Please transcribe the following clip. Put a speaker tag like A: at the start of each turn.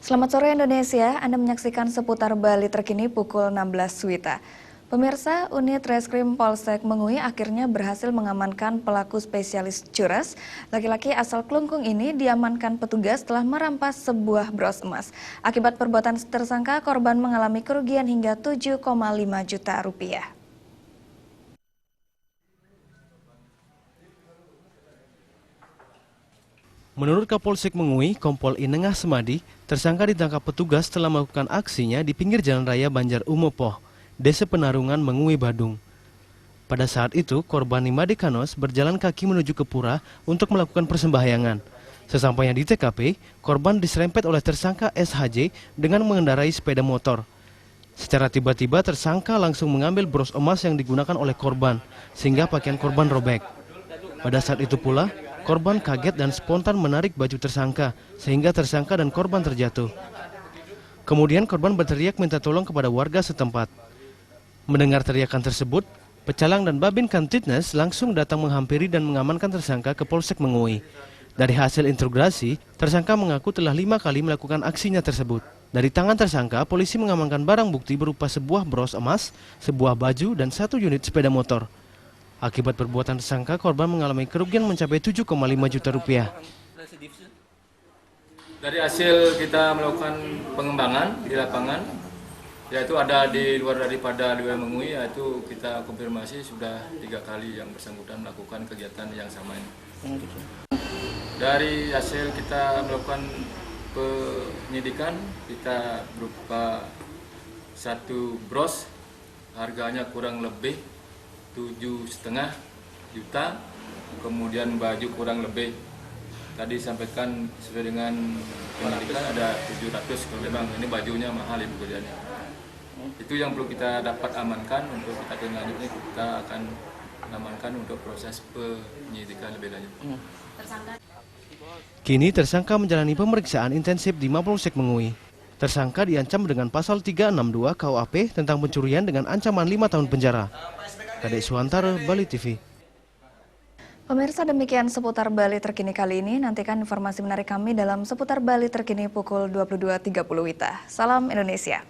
A: Selamat sore Indonesia, Anda menyaksikan seputar Bali terkini pukul 16 WITA. Pemirsa, unit Reskrim Polsek Mengui akhirnya berhasil mengamankan pelaku spesialis curas. Laki-laki asal Klungkung ini diamankan petugas setelah merampas sebuah bros emas. Akibat perbuatan tersangka, korban mengalami kerugian hingga 7,5 juta rupiah.
B: Menurut Kapolsek Mengui, Kompol Inengah Semadi, tersangka ditangkap petugas setelah melakukan aksinya di pinggir Jalan Raya Banjar Umopoh, Desa Penarungan, Mengui, Badung. Pada saat itu, korban Nimade Kanos berjalan kaki menuju ke pura untuk melakukan persembahyangan. Sesampainya di TKP, korban diserempet oleh tersangka SHJ dengan mengendarai sepeda motor. Secara tiba-tiba, tersangka langsung mengambil bros emas yang digunakan oleh korban, sehingga pakaian korban robek. Pada saat itu pula, korban kaget dan spontan menarik baju tersangka, sehingga tersangka dan korban terjatuh. Kemudian korban berteriak minta tolong kepada warga setempat. Mendengar teriakan tersebut, Pecalang dan Babin Kamtibnas langsung datang menghampiri dan mengamankan tersangka ke Polsek Mengui. Dari hasil interogasi, tersangka mengaku telah 5 kali melakukan aksinya tersebut. Dari tangan tersangka, polisi mengamankan barang bukti berupa sebuah bros emas, sebuah baju, dan 1 unit sepeda motor. Akibat perbuatan tersangka, korban mengalami kerugian mencapai 7,5 juta rupiah.
C: Dari hasil kita melakukan pengembangan di lapangan, yaitu ada di luar daripada di Mengui, yaitu kita konfirmasi sudah 3 kali yang bersangkutan melakukan kegiatan yang sama ini. Dari hasil kita melakukan penyidikan, kita berupa 1 bros, harganya kurang lebih 7,5 juta, kemudian baju kurang lebih tadi sampaikan sesuai dengan penyidikan ada 700, kalau memang ini bajunya mahal ibu kerjanya. Itu yang perlu kita dapat amankan. Untuk kita selanjutnya kita akan amankan untuk proses penyidikan lebih lanjut.
B: Kini tersangka menjalani pemeriksaan intensif di Mapolsek Mengui. Tersangka diancam dengan pasal 362 KUHP tentang pencurian dengan ancaman 5 tahun penjara. Kadek Suantara, Bali TV.
A: Pemirsa, demikian seputar Bali terkini kali ini. Nantikan informasi menarik kami dalam seputar Bali terkini pukul 22.30 WITA. Salam Indonesia.